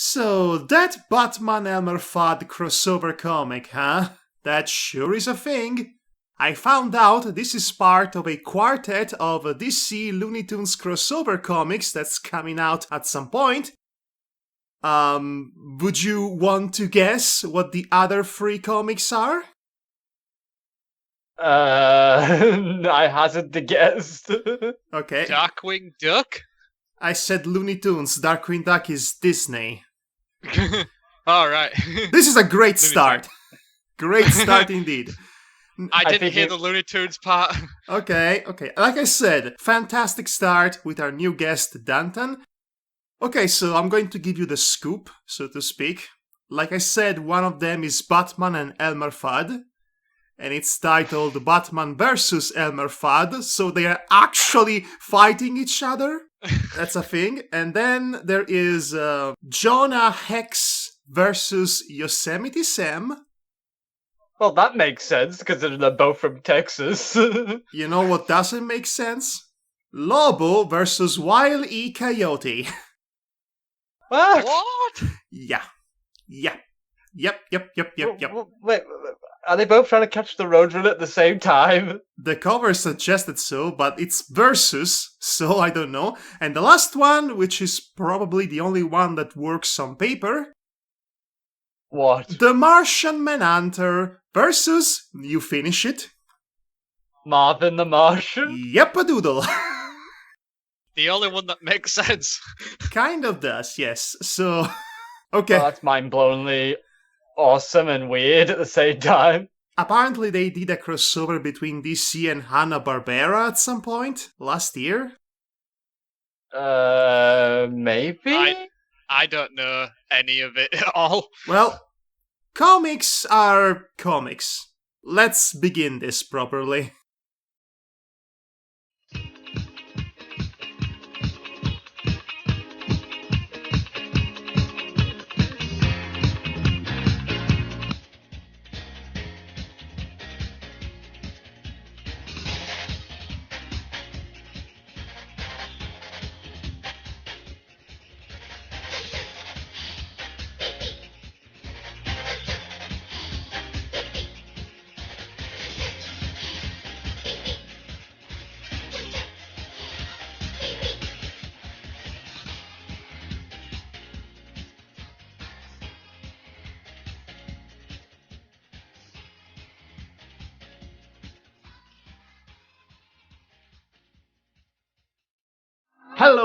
So, that Batman Elmer Fudd crossover comic, huh? That sure is a thing. I found out this is part of a quartet of DC Looney Tunes crossover comics that's coming out at some point. Would you want to guess what the other 3 comics are? I hazard to guess. Okay. Darkwing Duck? I said Looney Tunes. Darkwing Duck is Disney. Alright. This is a great start. Great start indeed. I didn't hear the Looney Tunes part. Okay. Like I said, fantastic start with our new guest, Dantan. Okay, so I'm going to give you the scoop, so to speak. Like I said, one of them is Batman and Elmer Fudd. And it's titled Batman vs. Elmer Fudd, so they are actually fighting each other. That's a thing. And then there is Jonah Hex versus Yosemite Sam. Well, that makes sense, because they're both from Texas. You know what doesn't make sense? Lobo versus Wile E. Coyote. What? What? Yeah. Yep. Wait, are they both trying to catch the Roadrunner at the same time? The cover suggested so, but it's versus, so I don't know. And the last one, which is probably the only one that works on paper. What? The Martian Manhunter versus, you finish it? Marvin the Martian? Yep-a-doodle. The only one that makes sense. Kind of does, yes. So, okay. Well, that's mind-blowingly awesome and weird at the same time. Apparently they did a crossover between DC and Hanna-Barbera at some point last year. Maybe? I don't know any of it at all. Well, comics are comics. Let's begin this properly.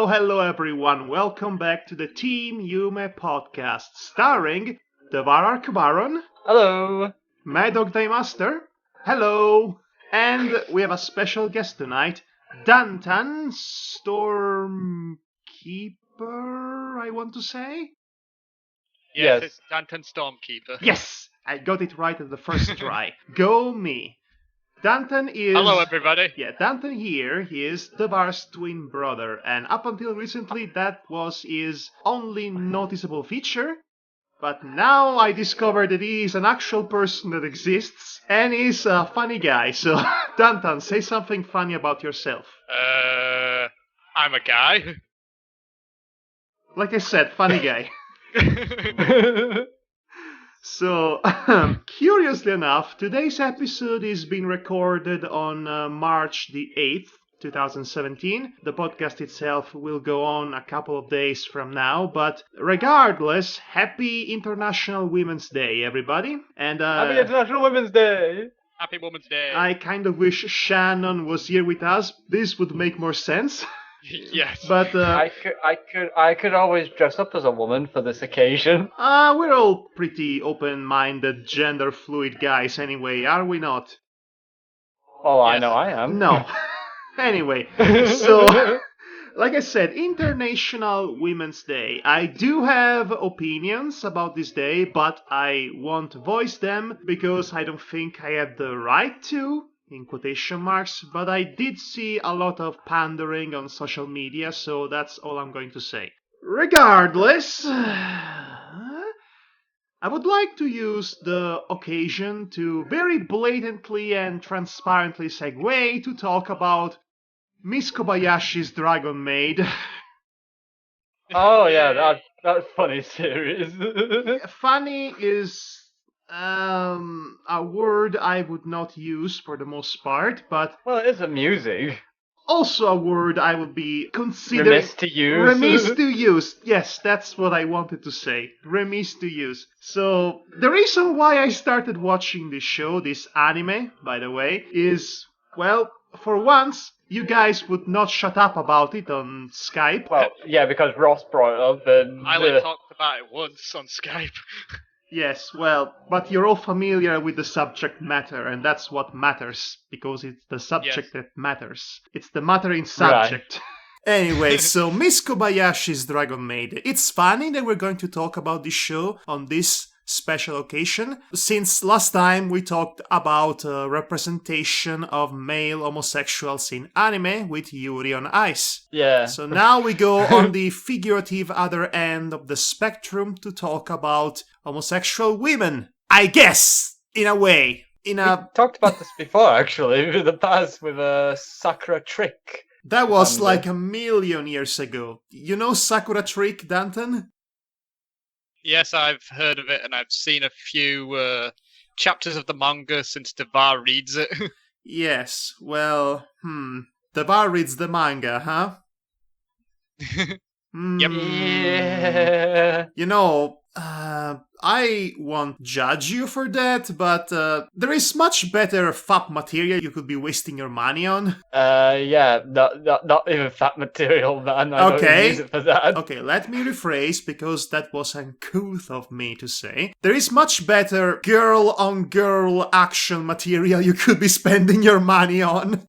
Hello everyone, welcome back to the Team Yume podcast, starring Devar Arkabaron. Hello. Madhog Master. Hello. And we have a special guest tonight, Dantan Stormkeeper, I want to say? Yes, it's Dantan Stormkeeper. Yes, I got it right at the first try. Go me. Dantan is... Hello, everybody. Yeah, Dantan here, he is Devar's twin brother, and up until recently that was his only noticeable feature. But now I discovered that he is an actual person that exists, and he's a funny guy, so Dantan, say something funny about yourself. I'm a guy. Like I said, funny guy. So, curiously enough, today's episode is being recorded on March the 8th, 2017. The podcast itself will go on a couple of days from now, but regardless, happy International Women's Day, everybody. And Happy International Women's Day! Happy Women's Day. I kind of wish Shannon was here with us. This would make more sense. Yes. But I could always dress up as a woman for this occasion. we're all pretty open-minded, gender-fluid guys anyway, are we not? Oh, Yes. I know I am. No. Anyway, so, like I said, International Women's Day. I do have opinions about this day, but I won't voice them because I don't think I have the right to, in quotation marks, but I did see a lot of pandering on social media, so that's all I'm going to say. Regardless, I would like to use the occasion to very blatantly and transparently segue to talk about Miss Kobayashi's Dragon Maid. Oh yeah, that funny series. Funny is a word I would not use for the most part, but Well, it is amusing. also a word I would be considering Remiss to use. remiss to use. Yes, that's what I wanted to say. Remiss to use. So the reason why I started watching this show, this anime, by the way, is, well, for once, you guys would not shut up about it on Skype. Well, yeah, because Ross brought it up, and I only talked about it once on Skype. Yes, well, but you're all familiar with the subject matter, and that's what matters, because it's the subject that matters. It's the mattering subject. Anyway, so Miss Kobayashi's Dragon Maid. It's funny that we're going to talk about this show on this special occasion, since last time we talked about representation of male homosexuals in anime with Yuri on Ice. Yeah. So now we go on the figurative other end of the spectrum to talk about homosexual women. I guess, in a way. We talked about this before, actually, in the past with a Sakura Trick. That was like 1,000,000 years ago. You know Sakura Trick, Dantan? Yes, I've heard of it, and I've seen a few chapters of the manga since Devar reads it. Yes, well, Devar reads the manga, huh? Yep. Yeah. You know, I won't judge you for that, but there is much better fap material you could be wasting your money on. Yeah, not even fat material, man. I don't even use it for that. Okay, let me rephrase, because that was uncouth of me to say. There is much better girl-on-girl action material you could be spending your money on.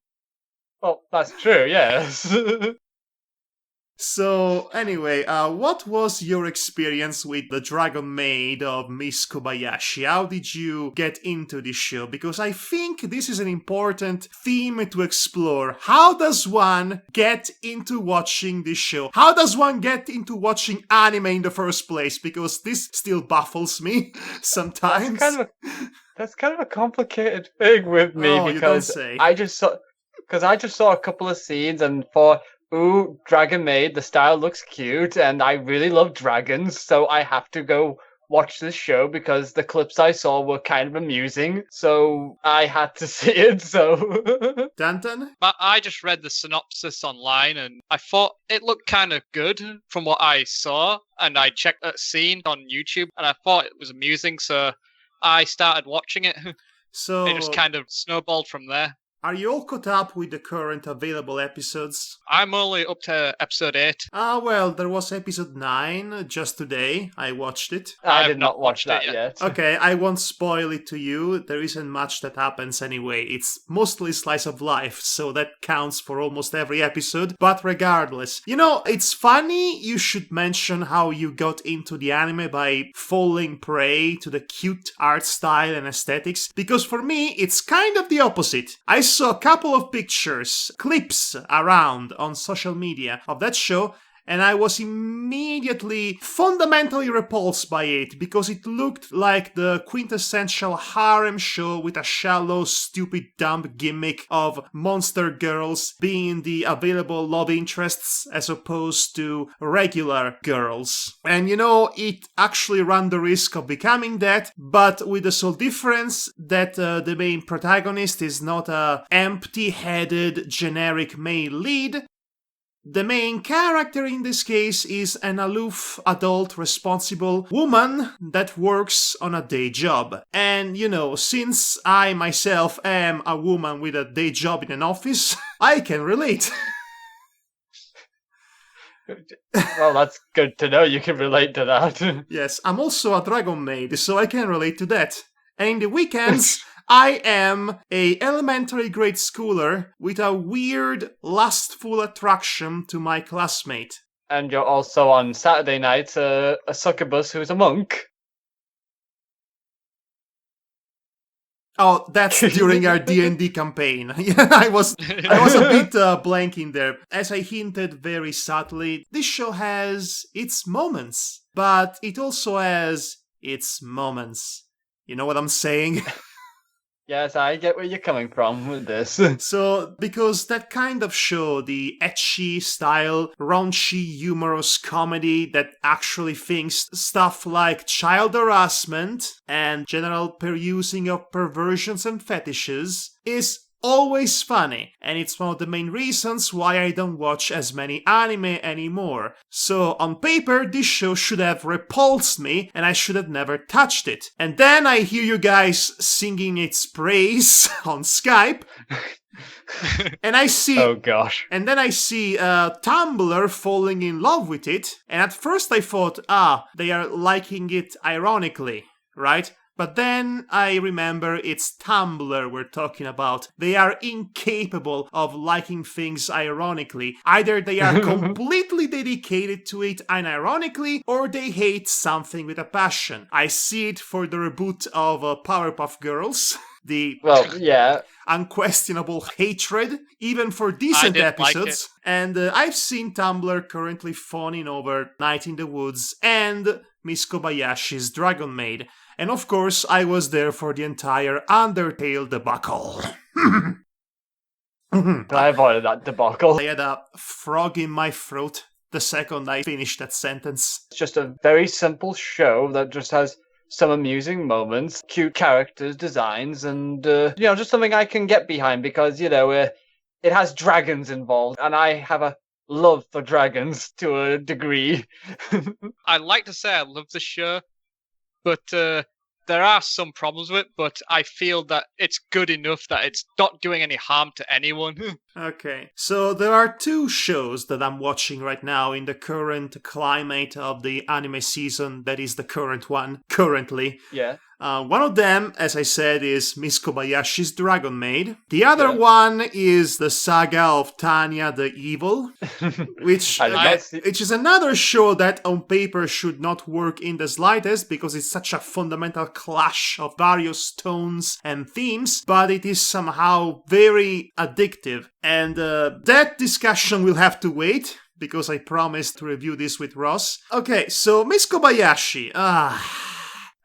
Well, that's true, yes. So, anyway, what was your experience with the Dragon Maid of Miss Kobayashi? How did you get into this show? Because I think this is an important theme to explore. How does one get into watching this show? How does one get into watching anime in the first place? Because this still baffles me sometimes. That's kind of a complicated thing with me, because I just saw a couple of scenes and thought, ooh, Dragon Maid, the style looks cute, and I really love dragons, so I have to go watch this show because the clips I saw were kind of amusing, so I had to see it, so... Dantan? But I just read the synopsis online, and I thought it looked kind of good from what I saw, and I checked that scene on YouTube, and I thought it was amusing, so I started watching it. So it just kind of snowballed from there. Are you all caught up with the current available episodes? I'm only up to episode 8. Well, there was episode 9 just today. I watched it. I did not watch that yet. Okay, I won't spoil it to you. There isn't much that happens anyway. It's mostly slice of life, so that counts for almost every episode. But regardless, you know, it's funny you should mention how you got into the anime by falling prey to the cute art style and aesthetics, because for me, it's kind of the opposite. I saw a couple of pictures, clips around on social media of that show, and I was immediately fundamentally repulsed by it, because it looked like the quintessential harem show with a shallow, stupid, dumb gimmick of monster girls being the available love interests as opposed to regular girls. And you know, it actually ran the risk of becoming that, but with the sole difference that the main protagonist is not a empty-headed generic male lead. The main character in this case is an aloof, adult, responsible woman that works on a day job. And, you know, since I myself am a woman with a day job in an office, I can relate. Well, that's good to know you can relate to that. Yes, I'm also a dragon maid, so I can relate to that. And in the weekends, I am a elementary grade schooler with a weird, lustful attraction to my classmate. And you're also on Saturday night a succubus who's a monk. Oh, that's during our D&D campaign. Yeah, I was a bit blanking there. As I hinted very subtly, this show has its moments, but it also has its moments. You know what I'm saying? Yes, I get where you're coming from with this. So, because that kind of show, the ecchi style, raunchy, humorous comedy that actually thinks stuff like child harassment and general perusing of perversions and fetishes, is always funny, and it's one of the main reasons why I don't watch as many anime anymore. So on paper, this show should have repulsed me, and I should have never touched it. And then I hear you guys singing its praise on Skype. And I see, oh gosh, and then I see Tumblr falling in love with it, and at first I thought, they are liking it ironically, right? But then I remember it's Tumblr we're talking about. They are incapable of liking things ironically. Either they are completely dedicated to it unironically, or they hate something with a passion. I see it for the reboot of Powerpuff Girls. Unquestionable hatred, even for decent episodes. Like and I've seen Tumblr currently fawning over Night in the Woods and Miss Kobayashi's Dragon Maid. And of course, I was there for the entire Undertale debacle. I avoided that debacle. I had a frog in my throat the second I finished that sentence. It's just a very simple show that just has some amusing moments, cute characters, designs, and, just something I can get behind because, it has dragons involved, and I have a love for dragons to a degree. I like to say I love the show, but there are some problems with it, but I feel that it's good enough that it's not doing any harm to anyone. Okay, so there are two shows that I'm watching right now in the current climate of the anime season, that is the current one, currently. Yeah. One of them, as I said, is Miss Kobayashi's Dragon Maid. The other one is the saga of Tanya the Evil, which is another show that on paper should not work in the slightest because it's such a fundamental clash of various tones and themes, but it is somehow very addictive. And that discussion will have to wait, because I promised to review this with Ross. Okay, so Miss Kobayashi.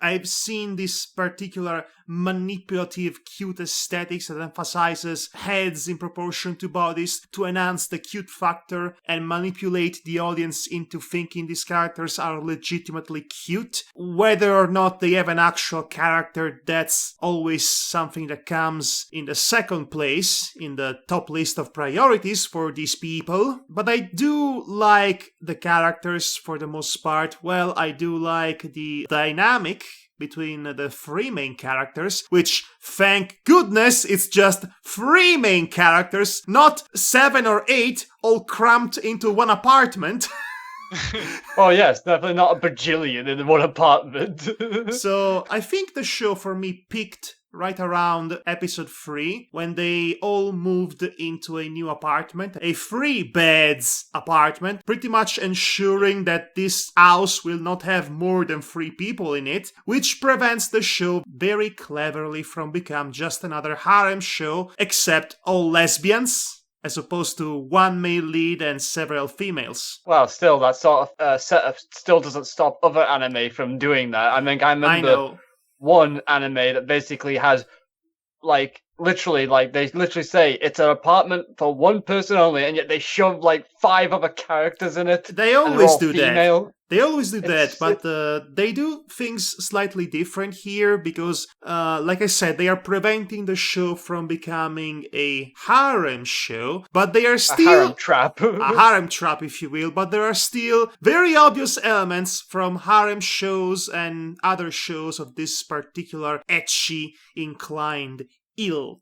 I've seen this particular manipulative, cute aesthetics that emphasizes heads in proportion to bodies to enhance the cute factor and manipulate the audience into thinking these characters are legitimately cute. Whether or not they have an actual character, that's always something that comes in the second place in the top list of priorities for these people. But I do like the characters for the most part. Well, I do like the dynamic between the three main characters, which, thank goodness, it's just three main characters, not 7 or 8 all cramped into one apartment. Oh yes, definitely not a bajillion in one apartment. So I think the show for me peaked right around episode 3, when they all moved into a new apartment, a 3-beds apartment, pretty much ensuring that this house will not have more than 3 people in it, which prevents the show very cleverly from becoming just another harem show, except all lesbians, as opposed to one male lead and several females. Well, still, that sort of setup still doesn't stop other anime from doing that. I mean, I remember one anime that basically has, they literally say it's an apartment for one person only, and yet they shove, 5 other characters in it. They always do that. They always do that, but they do things slightly different here because, like I said, they are preventing the show from becoming a harem show, but they are still... A harem trap. A harem trap, if you will, but there are still very obvious elements from harem shows and other shows of this particular ecchi-inclined ilk.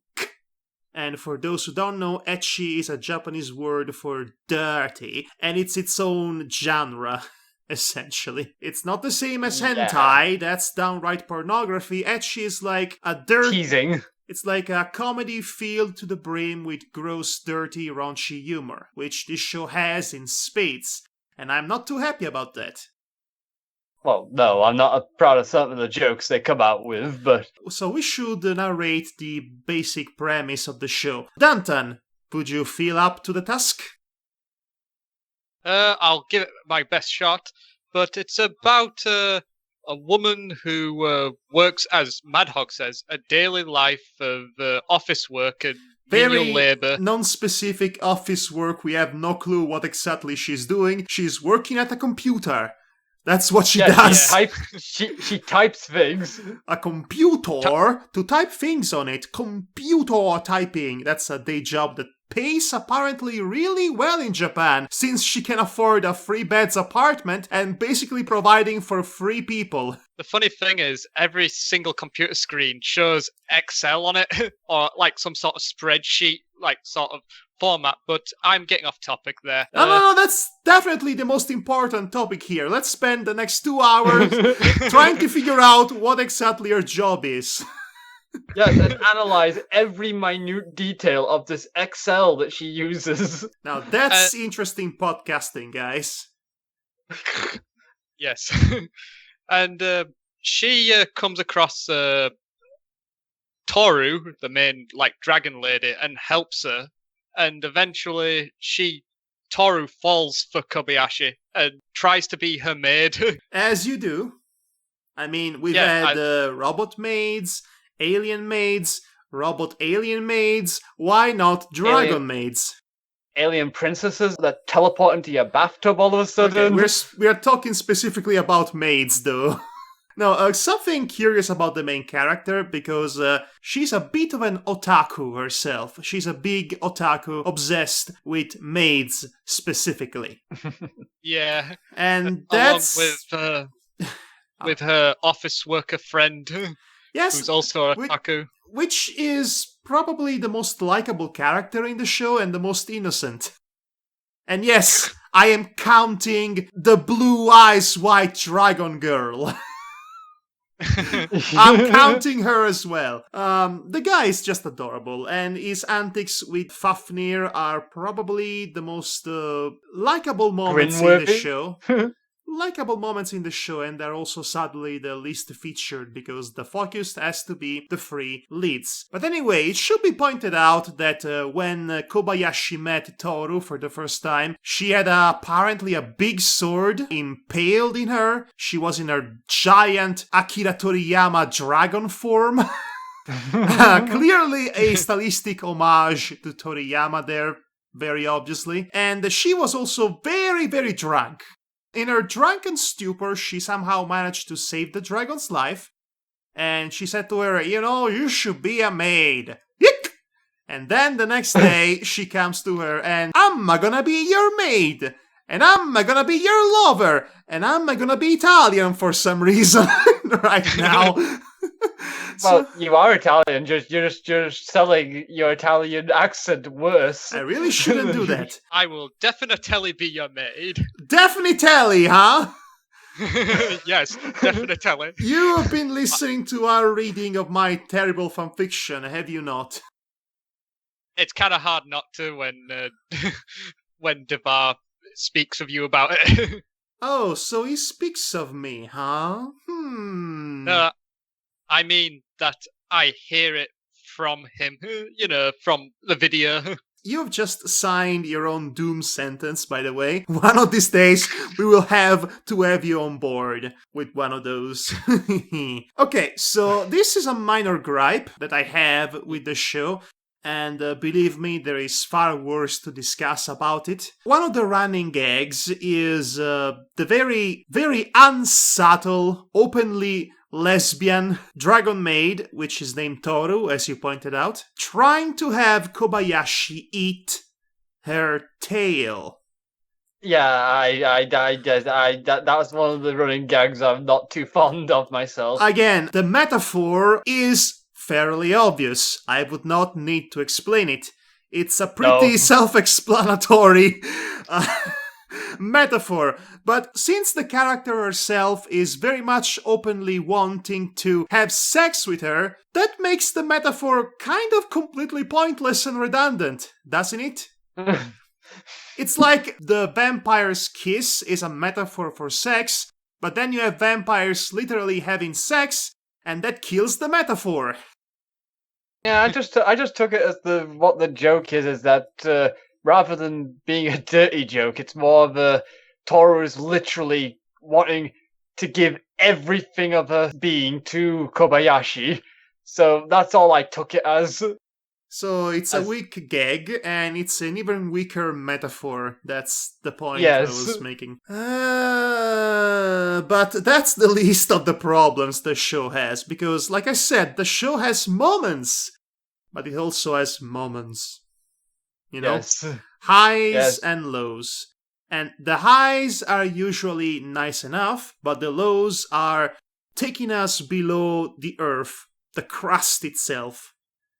And for those who don't know, ecchi is a Japanese word for dirty, and it's its own genre. Essentially. It's not the same as hentai, that's downright pornography. Ecchi is like a teasing. It's like a comedy filled to the brim with gross, dirty, raunchy humor, which this show has in spades, and I'm not too happy about that. Well, no, I'm not proud of some of the jokes they come out with, but... So we should narrate the basic premise of the show. Dantan, would you feel up to the task? I'll give it my best shot, but it's about a woman who works, as Madhog says, a daily life of office work and menial labor. Very non-specific office work. We have no clue what exactly she's doing. She's working at a computer. That's what she does. She types things. A computer to type things on it. Computer typing. That's a day job that pays apparently really well in Japan, since she can afford a 3-beds apartment and basically providing for 3 people. The funny thing is, every single computer screen shows Excel on it, or like some sort of spreadsheet, like sort of format, but I'm getting off topic there. No, that's definitely the most important topic here. Let's spend the next 2 hours trying to figure out what exactly her job is. Yes, and analyze every minute detail of this Excel that she uses. Now that's interesting podcasting, guys. Yes. And she comes across Toru, the main dragon lady, and helps her. And eventually Toru falls for Kobayashi and tries to be her maid. As you do. I mean, we've had robot maids, alien maids, robot alien maids. Why not dragon maids? Alien princesses that teleport into your bathtub all of a sudden. Okay, we're talking specifically about maids, though. Now, something curious about the main character, because she's a bit of an otaku herself. She's a big otaku, obsessed with maids specifically. Yeah. And that's... Along with her office worker friend, yes, who's also an otaku. Which is probably the most likable character in the show and the most innocent. And yes, I am counting the blue eyes white dragon girl. I'm counting her as well. The guy is just adorable, and his antics with Fafnir are probably the most likable moments in the show. Likable moments in the show, and they're also sadly the least featured because the focus has to be the 3 leads. But anyway, it should be pointed out that when Kobayashi met Toru for the first time, she had apparently a big sword impaled in her. She was in her giant Akira Toriyama dragon form. Clearly a stylistic homage to Toriyama there, very obviously. And she was also very, very drunk. In her drunken stupor, she somehow managed to save the dragon's life. And she said to her, you should be a maid. Yick! And then the next day, she comes to her and, I'm gonna be your maid. And I'm gonna be your lover. And I'm gonna be Italian for some reason right now. Well, you are Italian, you're just selling your Italian accent worse. I really shouldn't do that. I will definitely be your maid. Definitely, huh? Yes, definitely. You have been listening to our reading of my terrible fanfiction, have you not? It's kind of hard not to when Devar speaks of you about it. Oh, so he speaks of me, huh? I mean that I hear it from him, from the video. You've just signed your own doom sentence, by the way. One of these days, we will have to have you on board with one of those. Okay, so this is a minor gripe that I have with the show. And believe me, there is far worse to discuss about it. One of the running gags is the very, very unsubtle, openly lesbian dragon maid, which is named Toru, as you pointed out, trying to have Kobayashi eat her tail. Yeah, that was one of the running gags I'm not too fond of myself. Again, the metaphor is fairly obvious. I would not need to explain it. It's a pretty self-explanatory metaphor. But since the character herself is very much openly wanting to have sex with her, that makes the metaphor kind of completely pointless and redundant, doesn't it? It's like the vampire's kiss is a metaphor for sex, but then you have vampires literally having sex, and that kills the metaphor. Yeah, I just took it as what the joke is that rather than being a dirty joke, it's more of a Toru is literally wanting to give everything of her being to Kobayashi. So that's all I took it as. So it's a weak gag, and it's an even weaker metaphor. That's the point I was making. But that's the least of the problems the show has, because, like I said, the show has moments, but it also has moments. You know? Yes. Highs and lows. And the highs are usually nice enough, but the lows are taking us below the earth, the crust itself,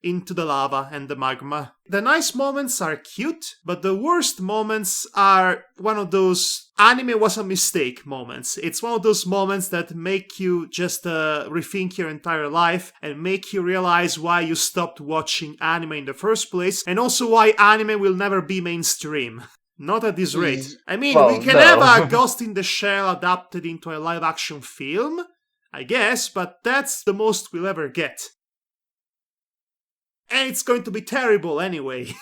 into the lava and the magma. The nice moments are cute, but the worst moments are one of those anime was a mistake moments. It's one of those moments that make you just rethink your entire life and make you realize why you stopped watching anime in the first place, and also why anime will never be mainstream. Not at this rate. I mean, we can have a Ghost in the Shell adapted into a live-action film, I guess, but that's the most we'll ever get. And it's going to be terrible anyway.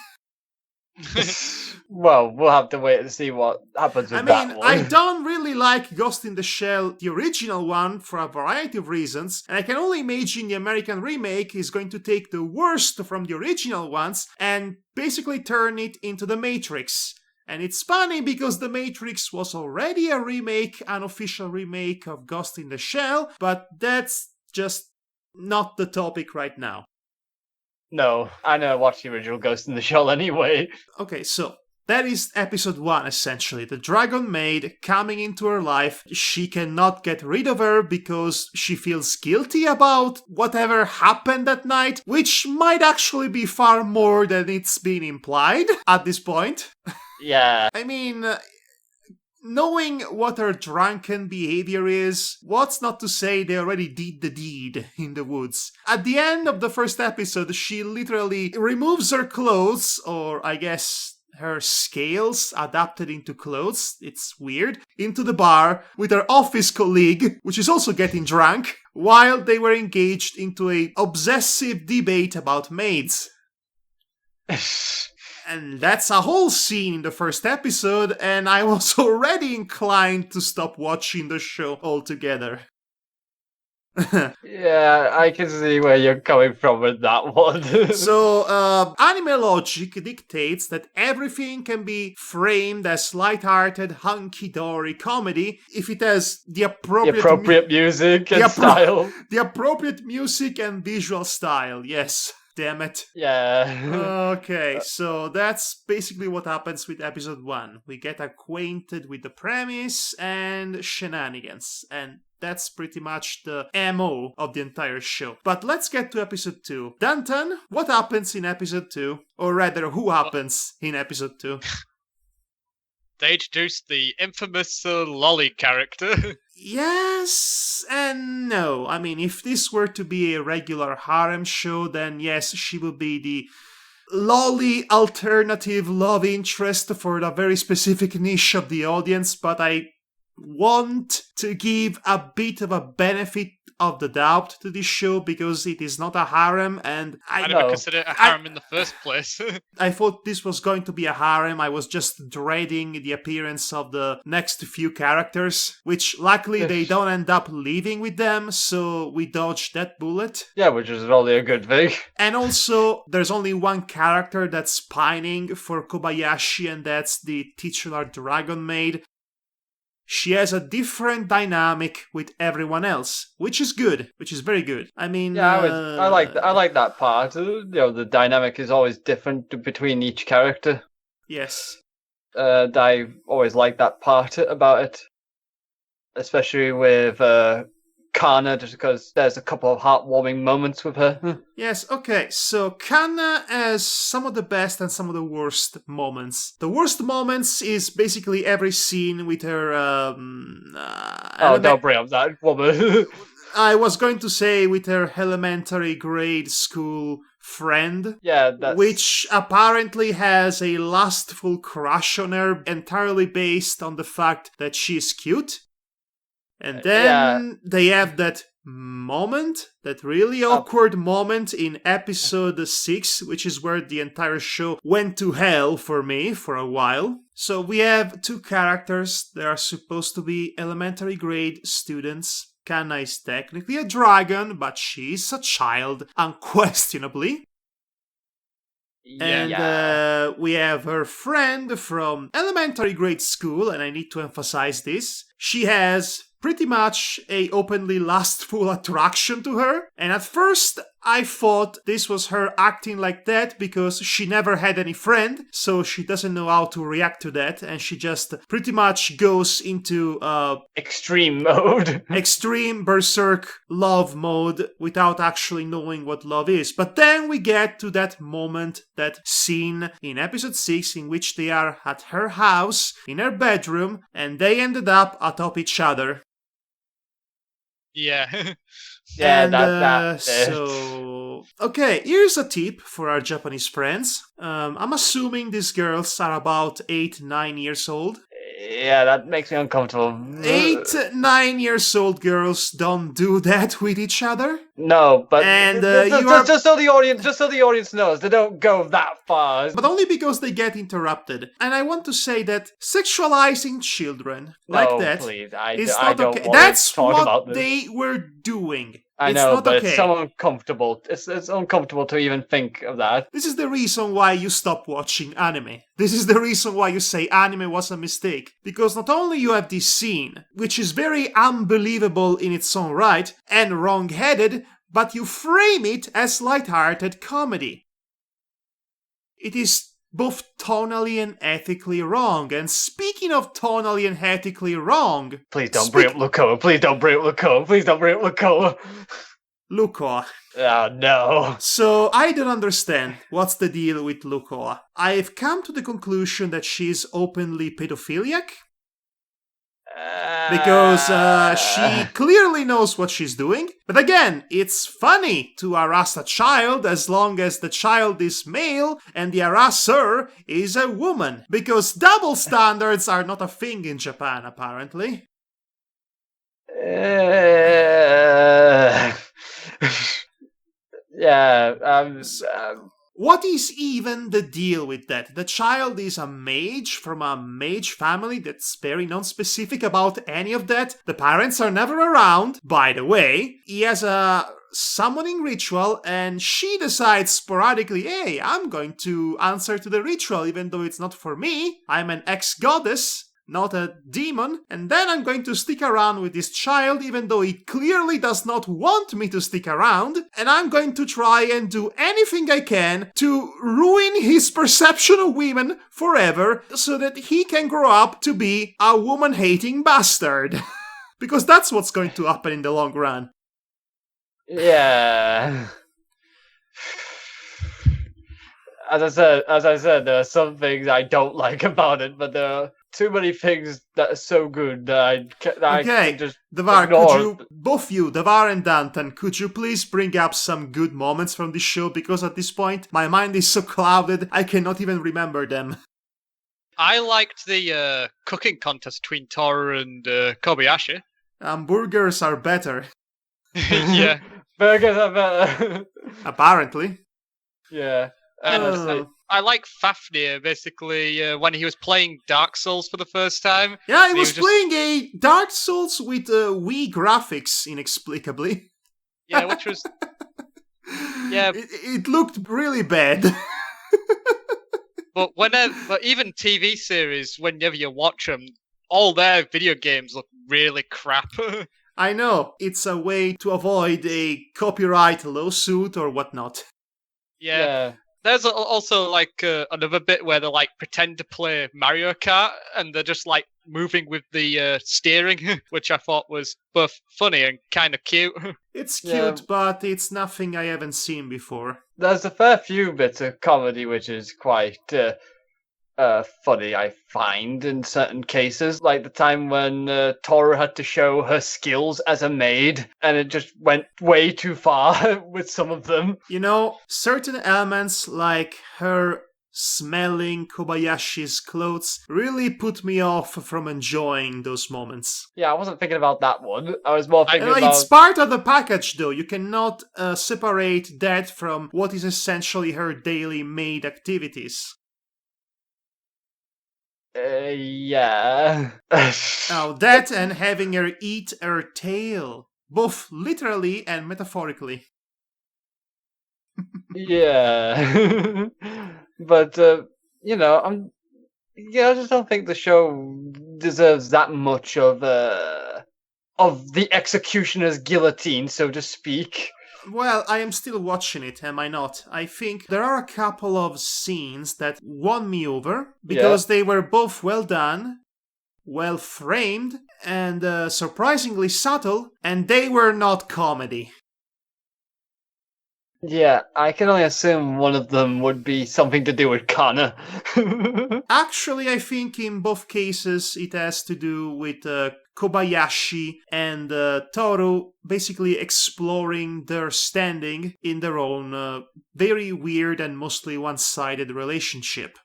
Well, we'll have to wait and see what happens with that one. I don't really like Ghost in the Shell, the original one, for a variety of reasons, and I can only imagine the American remake is going to take the worst from the original ones and basically turn it into The Matrix. And it's funny because The Matrix was already a remake, an official remake of Ghost in the Shell, but that's just not the topic right now. No, I never watched the original Ghost in the Shell anyway. Okay, so that is episode 1, essentially. The Dragon Maid coming into her life. She cannot get rid of her because she feels guilty about whatever happened that night, which might actually be far more than it's been implied at this point. Yeah. I mean, knowing what her drunken behavior is, what's not to say they already did the deed in the woods? At the end of the first episode, she literally removes her clothes, or I guess her scales adapted into clothes, it's weird, into the bar with her office colleague, which is also getting drunk, while they were engaged into a obsessive debate about maids. And that's a whole scene in the first episode, and I was already inclined to stop watching the show altogether. Yeah, I can see where you're coming from with that one. So, anime logic dictates that everything can be framed as light-hearted, hunky-dory comedy if it has the appropriate music and style. The appropriate music and visual style, yes. Damn it. Yeah. Okay, so that's basically what happens with episode 1. We get acquainted with the premise and shenanigans, and that's pretty much the MO of the entire show. But let's get to episode 2. Dantan, what happens in episode 2? Or rather, who happens in episode 2? They introduced the infamous Lolly character. Yes and no. I mean, if this were to be a regular harem show, then yes, she would be the lolly alternative love interest for a very specific niche of the audience, but I want to give a bit of a benefit of the doubt to this show because it is not a harem, and I never considered it a harem in the first place. I thought this was going to be a harem. I was just dreading the appearance of the next few characters, which luckily they don't end up leaving with them, so we dodged that bullet. Yeah, which is only a good thing. And also, there's only one character that's pining for Kobayashi, and that's the titular Dragon Maid. She has a different dynamic with everyone else, which is good, which is very good. I mean, yeah, I like that part. You know, the dynamic is always different between each character. Yes. I always like that part about it, especially with Kana, just because there's a couple of heartwarming moments with her. Yes, okay, so Kana has some of the best and some of the worst moments. The worst moments is basically every scene with her... don't bring up that woman. I was going to say with her elementary grade school friend. Yeah, that's... Which apparently has a lustful crush on her, entirely based on the fact that she's cute. And then they have that moment, that really awkward moment in episode 6, which is where the entire show went to hell for me for a while. So we have two characters that are supposed to be elementary grade students. Kanna is technically a dragon, but she's a child, unquestionably. And we have her friend from elementary grade school, and I need to emphasize this. She has pretty much a openly lustful attraction to her. And at first, I thought this was her acting like that because she never had any friend, so she doesn't know how to react to that, and she just pretty much goes into extreme mode. Extreme berserk love mode without actually knowing what love is. But then we get to that moment, that scene in episode 6 in which they are at her house, in her bedroom, and they ended up atop each other. Yeah. Yeah, so okay, here's a tip for our Japanese friends. I'm assuming these girls are about 8-9 years old. Yeah, that makes me uncomfortable. 8-9 years old girls don't do that with each other. No, but and just so the audience knows, they don't go that far. But only because they get interrupted. And I want to say that sexualizing children like that please, is I not don't okay. want That's to talk what about this. they were doing. I it's know, not but okay. It's so uncomfortable. It's uncomfortable to even think of that. This is the reason why you stop watching anime. This is the reason why you say anime was a mistake. Because not only you have this scene, which is very unbelievable in its own right, and wrong-headed, but you frame it as light-hearted comedy. It is both tonally and ethically wrong. And speaking of tonally and ethically wrong... Please don't bring up Lukoa. Please don't bring up Lukoa. Please don't bring up Lukoa. Lukoa. Oh, no. So, I don't understand what's the deal with Lukoa. I've come to the conclusion that she's openly pedophiliac. Because she clearly knows what she's doing. But again, it's funny to harass a child as long as the child is male and the harasser is a woman. Because double standards are not a thing in Japan, apparently. What is even the deal with that? The child is a mage from a mage family that's very non-specific about any of that. The parents are never around, by the way. He has a summoning ritual and she decides sporadically, hey, I'm going to answer to the ritual even though it's not for me. I'm an ex-goddess, not a demon, and then I'm going to stick around with this child even though he clearly does not want me to stick around, and I'm going to try and do anything I can to ruin his perception of women forever so that he can grow up to be a woman-hating bastard. Because that's what's going to happen in the long run. Yeah. As I said, there are some things I don't like about it, but there are too many things that are so good that I can just Devar, ignore. could you, both you, Devar and Dantan, could you please bring up some good moments from this show? Because at this point, my mind is so clouded, I cannot even remember them. I liked the cooking contest between Toru and Kobayashi. Burgers are better. Yeah. Burgers are better. Apparently. Yeah. I like Fafnir, basically, when he was playing Dark Souls for the first time. Yeah, he was playing a Dark Souls with Wii graphics, inexplicably. Yeah, which was... Yeah. It looked really bad. But even TV series, whenever you watch them, all their video games look really crap. I know. It's a way to avoid a copyright lawsuit or whatnot. Yeah. There's also like another bit where they like pretend to play Mario Kart and they're just like moving with the steering, which I thought was both funny and kind of cute. It's cute, but it's nothing I haven't seen before. There's a fair few bits of comedy which is quite funny, I find, in certain cases. Like the time when Toru had to show her skills as a maid, and it just went way too far with some of them. You know, certain elements like her smelling Kobayashi's clothes really put me off from enjoying those moments. Yeah, I wasn't thinking about that one. I was more thinking about... It's part of the package, though. You cannot separate that from what is essentially her daily maid activities. Yeah. Now, that and having her eat her tail. both literally and metaphorically. Yeah. But, I just don't think the show deserves that much of the executioner's guillotine, so to speak. Well, I am still watching it, am I not? I think there are a couple of scenes that won me over because they were both well done, well framed, and surprisingly subtle, and they were not comedy. Yeah, I can only assume one of them would be something to do with Kana. Actually, I think in both cases it has to do with Kobayashi and Toru basically exploring their standing in their own very weird and mostly one-sided relationship.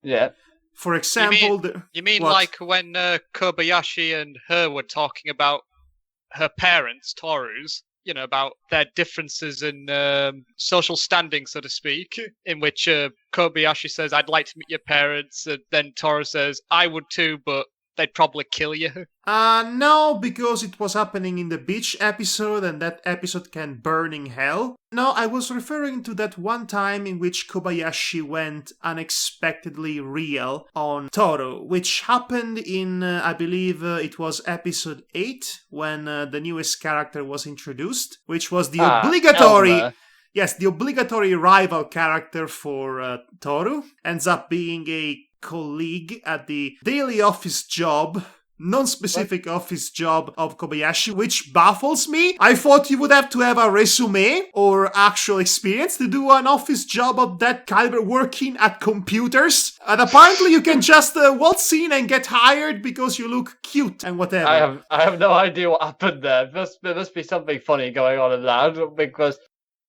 Yeah. For example... You mean like when Kobayashi and her were talking about her parents, Toru's, about their differences in social standing, so to speak, in which Kobayashi says, I'd like to meet your parents, and then Toru says, I would too, but they'd probably kill you. No, because it was happening in the beach episode, and that episode can burn in hell. No, I was referring to that one time in which Kobayashi went unexpectedly real on Toru, which happened in, I believe it was episode 8, when the newest character was introduced, which was the obligatory... Elmer. Yes, the obligatory rival character for Toru. Ends up being a colleague at the daily office job, non-specific office job of Kobayashi, which baffles me. I thought you would have to have a resume or actual experience to do an office job of that caliber working at computers. And apparently you can just waltz in and get hired because you look cute and whatever. I have no idea what happened there. There must be something funny going on in that,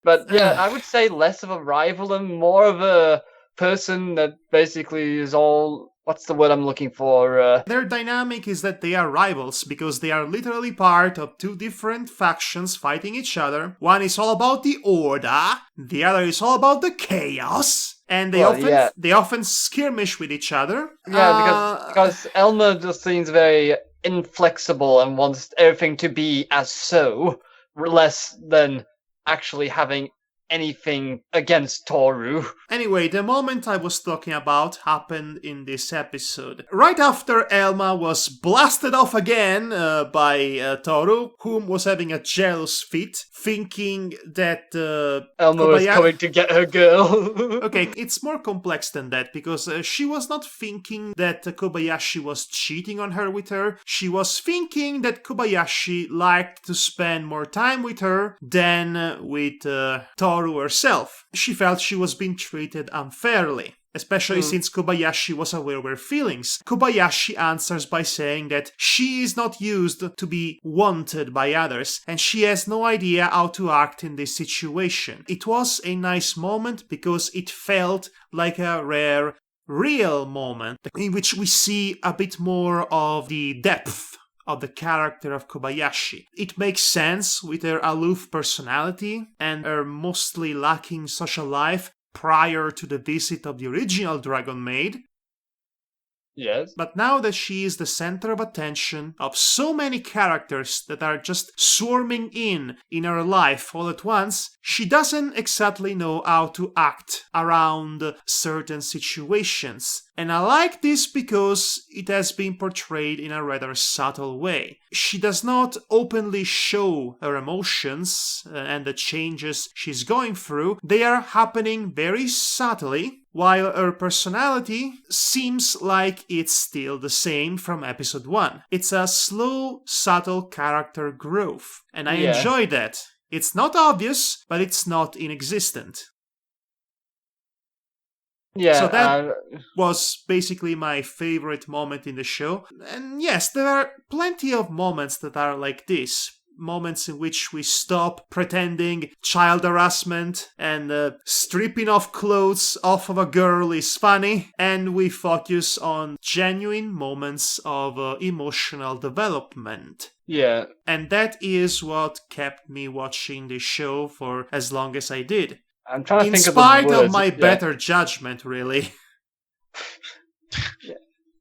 but yeah, I would say less of a rival and more of a person that basically is all... What's the word I'm looking for? Their dynamic is that they are rivals because they are literally part of two different factions fighting each other. One is all about the order, the other is all about the chaos, and they often skirmish with each other. Yeah, because Elmer just seems very inflexible and wants everything to be as so, less than actually having anything against Toru. Anyway, the moment I was talking about happened in this episode. Right after Elma was blasted off again by Toru, whom was having a jealous fit, thinking that Elma was coming to get her girl. Okay, it's more complex than that, because she was not thinking that Kobayashi was cheating on her with her. She was thinking that Kobayashi liked to spend more time with her than with Toru herself. She felt she was being treated unfairly, especially since Kobayashi was aware of her feelings. Kobayashi answers by saying that she is not used to be wanted by others, and she has no idea how to act in this situation. It was a nice moment because it felt like a rare, real moment in which we see a bit more of the depth of the character of Kobayashi. It makes sense with her aloof personality and her mostly lacking social life prior to the visit of the original Dragon Maid. Yes. But now that she is the center of attention of so many characters that are just swarming in her life all at once, she doesn't exactly know how to act around certain situations. And I like this because it has been portrayed in a rather subtle way. She does not openly show her emotions and the changes she's going through. They are happening very subtly, while her personality seems like it's still the same from episode 1. It's a slow, subtle character growth, and I enjoy that. It's not obvious, but it's not inexistent. Yeah, so that was basically my favorite moment in the show. And yes, there are plenty of moments that are like this. Moments in which we stop pretending child harassment and stripping off clothes off of a girl is funny, and we focus on genuine moments of emotional development. Yeah. And that is what kept me watching the show for as long as I did. I'm trying to in think spite of the words. Of my better judgment, really.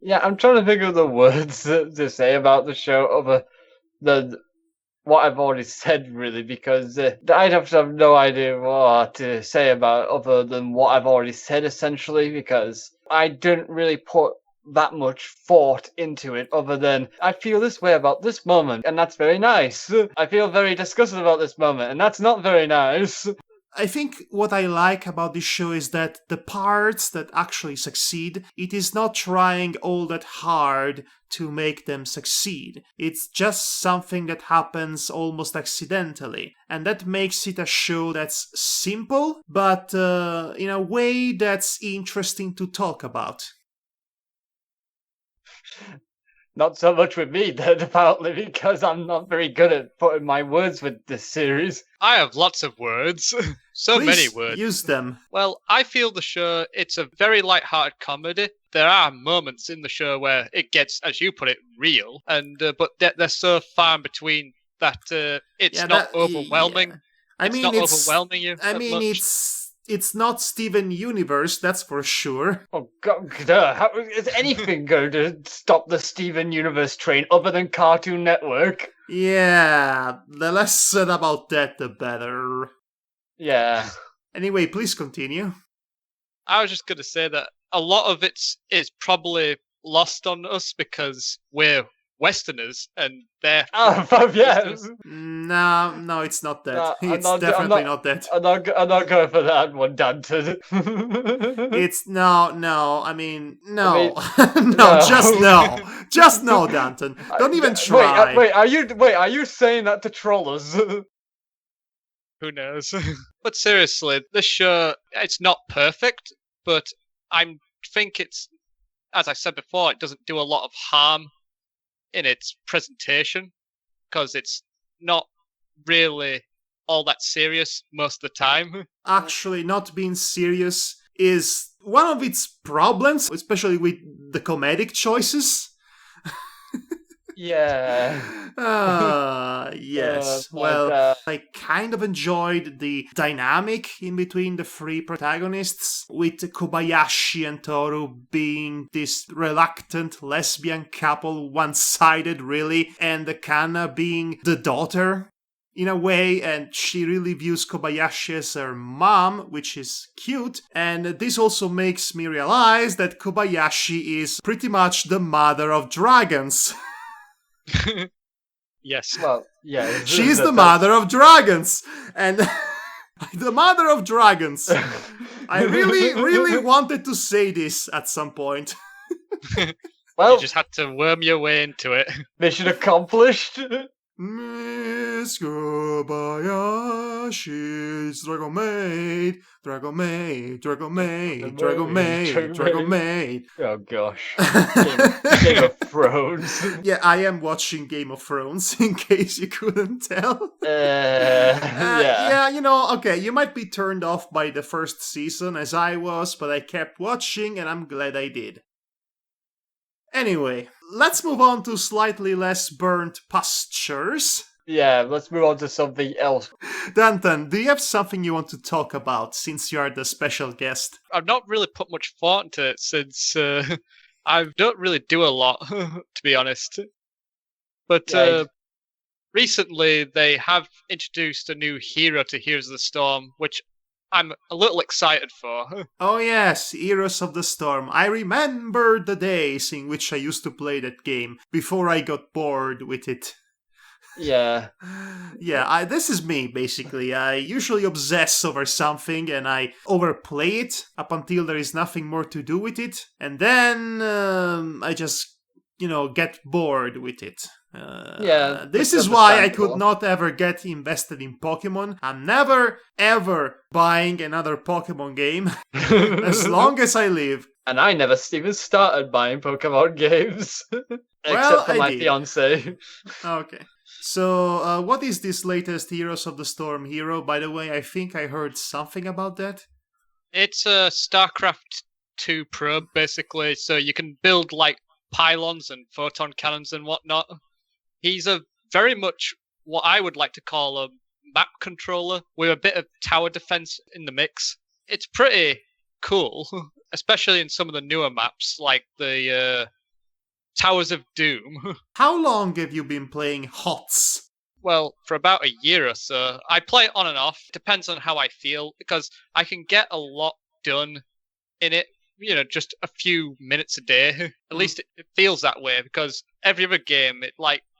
Yeah, I'm trying to think of the words to say about the show. what I've already said, really, because I'd have to have no idea what to say about other than what I've already said, essentially, because I didn't really put that much thought into it other than I feel this way about this moment, and that's very nice. I feel very disgusted about this moment, and that's not very nice. I think what I like about this show is that the parts that actually succeed, it is not trying all that hard to make them succeed. It's just something that happens almost accidentally. And that makes it a show that's simple, but in a way that's interesting to talk about. Not so much with me, then, apparently, because I'm not very good at putting my words with this series. I have lots of words. Please many words. Use them. Well, I feel the show, it's a very light-hearted comedy. There are moments in the show where it gets, as you put it, real, and but they're so far in between that it's not overwhelming. Yeah. It's not overwhelming you. It's not Steven Universe, that's for sure. Oh God! How is anything going to stop the Steven Universe train other than Cartoon Network? Yeah, the less said about that, the better. Yeah. Anyway, please continue. I was just going to say that a lot of it is probably lost on us because we're Westerners and they're... yes. No, it's not that. It's definitely not that. I'm not going for that one, Dantan. It's no. I mean, no. Just no, Dantan. Don't even try. Wait, are you saying that to troll us? Who knows? But seriously, this show, it's not perfect, but I think it's, as I said before, it doesn't do a lot of harm in its presentation, because it's not really all that serious most of the time. Actually, not being serious is one of its problems, especially with the comedic choices. Yeah. Yes. Well, I kind of enjoyed the dynamic in between the three protagonists, with Kobayashi and Toru being this reluctant lesbian couple, one-sided really, and Kana being the daughter in a way, and she really views Kobayashi as her mom, which is cute. And this also makes me realize that Kobayashi is pretty much the mother of dragons. Yes. Well, yeah. She's the mother of dragons. And the mother of dragons. I really wanted to say this at some point. Well, you just had to worm your way into it. Mission accomplished. Miss Kobayashi's Dragon Maid, Dragon Maid, Dragon Maid, Dragon Maid, Dragon Maid. Oh gosh. Game of Thrones. Yeah, I am watching Game of Thrones, in case you couldn't tell. Yeah, okay, you might be turned off by the first season, as I was, but I kept watching, and I'm glad I did. Anyway, let's move on to slightly less burnt pastures. Yeah, let's move on to something else. Dantan, do you have something you want to talk about, since you are the special guest? I've not really put much thought into it, since I don't really do a lot, to be honest. But recently they have introduced a new hero to Heroes of the Storm, which I'm a little excited for. Oh yes, Eros of the Storm. I remember the days in which I used to play that game, before I got bored with it. Yeah. Yeah, this is me, basically. I usually obsess over something, and I overplay it up until there is nothing more to do with it, and then I just, get bored with it. This is why I could not ever get invested in Pokemon. I'm never, ever buying another Pokemon game as long as I live. And I never even started buying Pokemon games. Except for my fiancé. Okay. So, what is this latest Heroes of the Storm hero? By the way, I think I heard something about that. It's a StarCraft 2 probe, basically, so you can build, pylons and photon cannons and whatnot. He's a very much what I would like to call a map controller with a bit of tower defense in the mix. It's pretty cool, especially in some of the newer maps, like the Towers of Doom. How long have you been playing HOTS? well, for about a year or so. I play it on and off. Depends on how I feel, because I can get a lot done in it, just a few minutes a day. At least it feels that way, because every other game,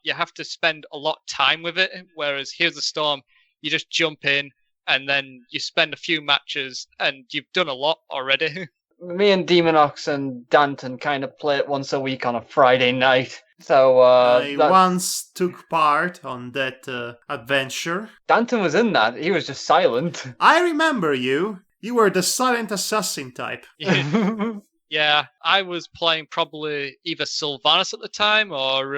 you have to spend a lot of time with it, whereas Here's the Storm, you just jump in, and then you spend a few matches, and you've done a lot already. Me and Demonox and Dantan kind of play it once a week on a Friday night. So I once took part on that adventure. Dantan was in that. He was just silent. I remember you. You were the silent assassin type. Yeah, I was playing probably either Sylvanas at the time or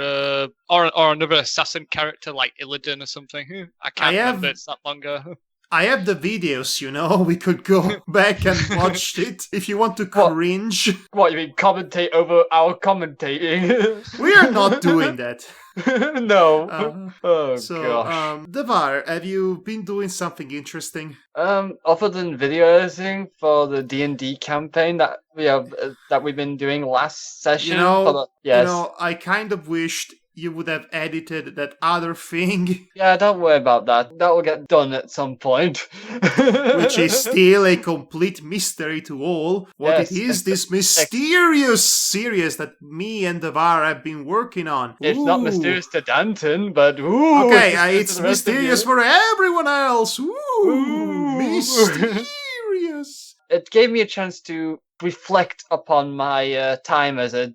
another assassin character like Illidan or something. I can't remember. It's that long ago. I have the videos, we could go back and watch it if you want to cringe. What, you mean commentate over our commentating? We are not doing that. No. Gosh. Devar, have you been doing something interesting? Other than video editing for the D&D campaign that we've been doing last session. I kind of wished you would have edited that other thing. Yeah, don't worry about that. That will get done at some point. Which is still a complete mystery to all. What it is, this mysterious series that me and Devar have been working on. It's not mysterious to Dantan, but okay, it's mysterious for everyone else. Mysterious. It gave me a chance to reflect upon my time as a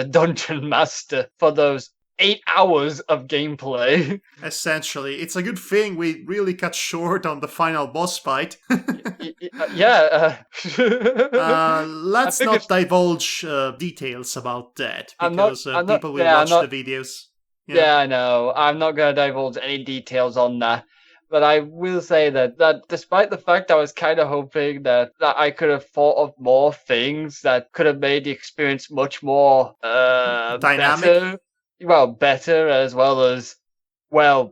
dungeon master for those 8 hours of gameplay. Essentially. It's a good thing we really cut short on the final boss fight. Let's not divulge details about that, because people will watch the videos. Yeah, I know. I'm not going to divulge any details on that. But I will say that despite the fact I was kind of hoping that I could have thought of more things that could have made the experience much more dynamic. Better, as well as, an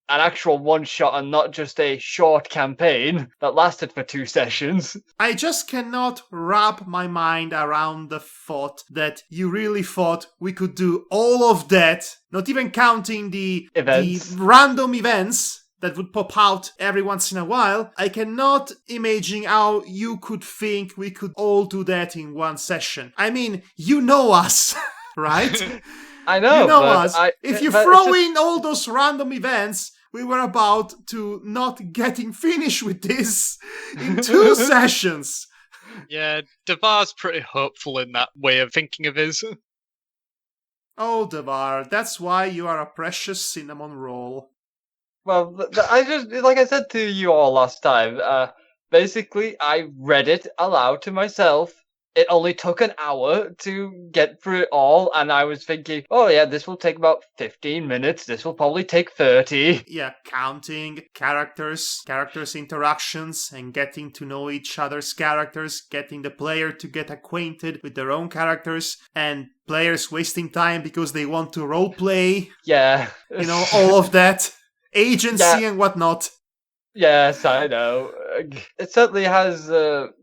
actual one-shot and not just a short campaign that lasted for 2 sessions. I just cannot wrap my mind around the thought that you really thought we could do all of that, not even counting the random events that would pop out every once in a while. I cannot imagine how you could think we could all do that in one session. I mean, you know us, right? I know. You know us. If you throw in all those random events, we were about to not getting finished with this in 2 sessions. Yeah, Devar's pretty hopeful in that way of thinking of his. Oh, Devar, that's why you are a precious cinnamon roll. Well, I just, like I said to you all last time, basically I read it aloud to myself. It only took an hour to get through it all, and I was thinking, oh yeah, this will take about 15 minutes, this will probably take 30. Yeah, counting characters interactions, and getting to know each other's characters, getting the player to get acquainted with their own characters, and players wasting time because they want to roleplay. Yeah. All of that. Agency and whatnot. Yes, I know. It certainly has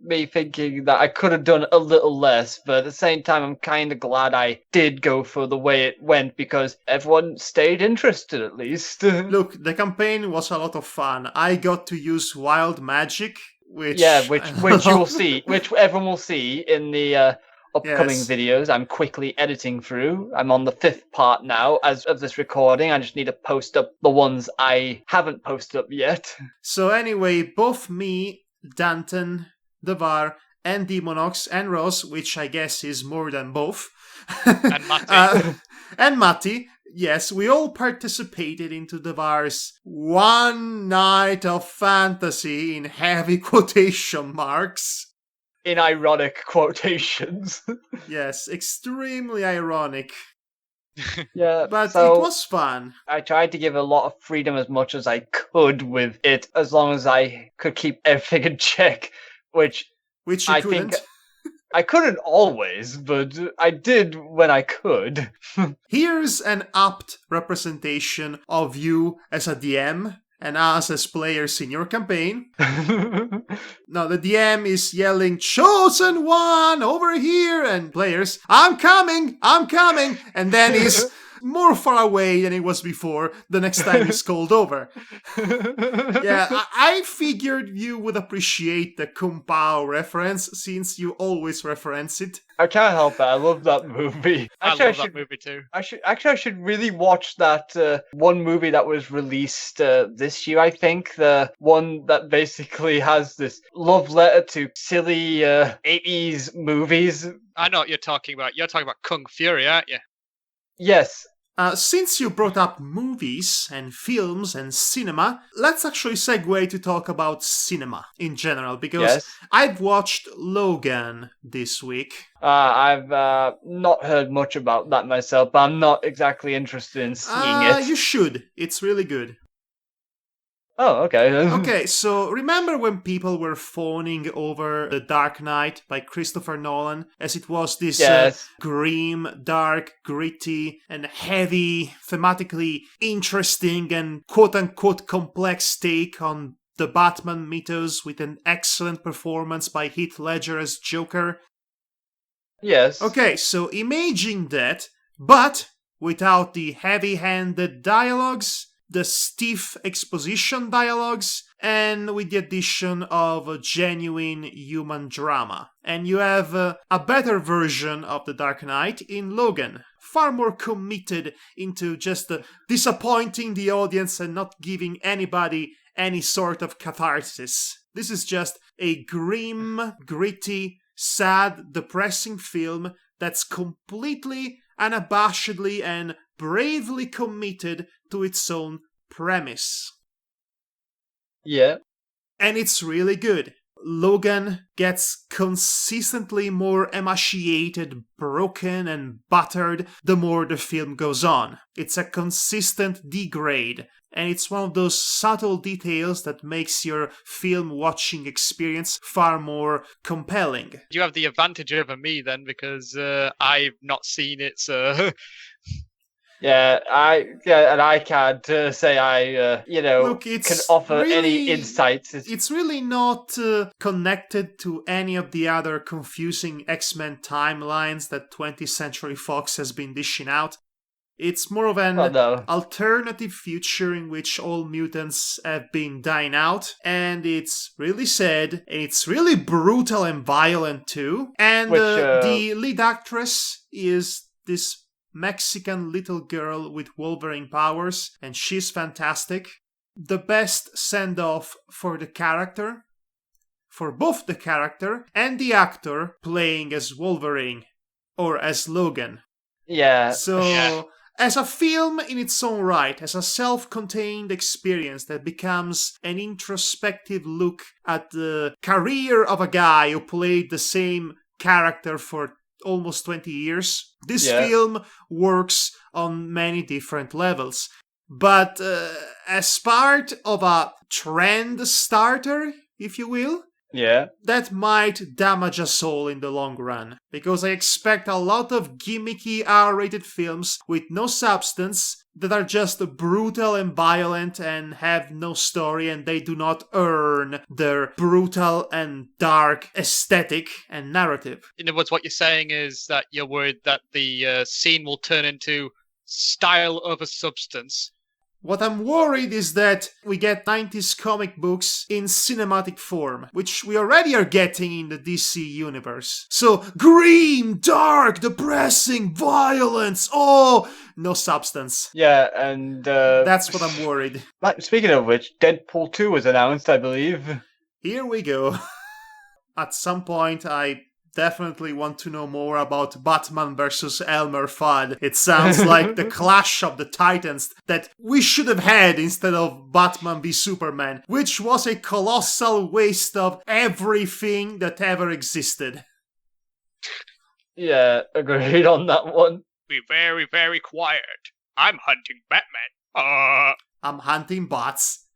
me thinking that I could have done a little less, but at the same time, I'm kind of glad I did go for the way it went, because everyone stayed interested, at least. Look, the campaign was a lot of fun. I got to use wild magic, which you will see, which everyone will see in the upcoming videos I'm quickly editing through. I'm on the 5th part now as of this recording. I just need to post up the ones I haven't posted up yet. So anyway, both me, Dantan, Devar, and Demonox, and Ross, which I guess is more than both. And Matti. And Matti. Yes, we all participated into Devar's one night of fantasy in heavy quotation marks. In ironic quotations. Yes, extremely ironic. Yeah, but it was fun. I tried to give a lot of freedom as much as I could with it, as long as I could keep everything in check, which you couldn't. I couldn't always, but I did when I could. Here's an apt representation of you as a DM and us as players in your campaign. Now, the DM is yelling, "Chosen one, over here!" And players, I'm coming! And then he's more far away than it was before the next time it's called over. Yeah, I figured you would appreciate the Kung Pao reference since you always reference it. I can't help it. I love that movie. Actually, I love that movie too. I should really watch that one movie that was released this year, I think. The one that basically has this love letter to silly 80s movies. I know what you're talking about. You're talking about Kung Fury, aren't you? Yes. Since you brought up movies and films and cinema, let's actually segue to talk about cinema in general, because I've watched Logan this week. I've not heard much about that myself, but I'm not exactly interested in seeing it. You should. It's really good. Oh, okay. Okay, so remember when people were fawning over The Dark Knight by Christopher Nolan, as it was this grim, dark, gritty, and heavy, thematically interesting and quote-unquote complex take on the Batman mythos with an excellent performance by Heath Ledger as Joker? Yes. Okay, so imagine that, but without the heavy-handed dialogues, the stiff exposition dialogues, and with the addition of a genuine human drama. And you have a better version of The Dark Knight in Logan, far more committed into just disappointing the audience and not giving anybody any sort of catharsis. This is just a grim, gritty, sad, depressing film that's completely, unabashedly, and bravely committed to its own premise. Yeah. And it's really good. Logan gets consistently more emaciated, broken, and battered the more the film goes on. It's a consistent degrade, and it's one of those subtle details that makes your film watching experience far more compelling. You have the advantage over me then, because I've not seen it, so... and I can't say I, Look, can offer any insights. It's really not connected to any of the other confusing X-Men timelines that 20th Century Fox has been dishing out. It's more of an alternative future in which all mutants have been dying out, and it's really sad, and it's really brutal and violent too. And the lead actress is this Mexican little girl with Wolverine powers, and she's fantastic. The best send-off for the character, for both the character and the actor playing as Wolverine, or as Logan. Yeah. So, as a film in its own right, as a self-contained experience that becomes an introspective look at the career of a guy who played the same character for almost 20 years. This film works on many different levels. But as part of a trend starter, if you will, that might damage us all in the long run. Because I expect a lot of gimmicky R-rated films with no substance that are just brutal and violent and have no story, and they do not earn their brutal and dark aesthetic and narrative. In other words, what you're saying is that you're worried that the scene will turn into style over substance. What I'm worried is that we get 90s comic books in cinematic form, which we already are getting in the DC universe. So, grim, dark, depressing, violence, no substance. Yeah, and that's what I'm worried. Speaking of which, Deadpool 2 was announced, I believe. Here we go. At some point, I definitely want to know more about Batman versus Elmer Fudd. It sounds like the clash of the titans that we should have had instead of Batman v Superman, which was a colossal waste of everything that ever existed. Yeah, agreed on that one. Be very, very quiet. I'm hunting Batman. I'm hunting bots.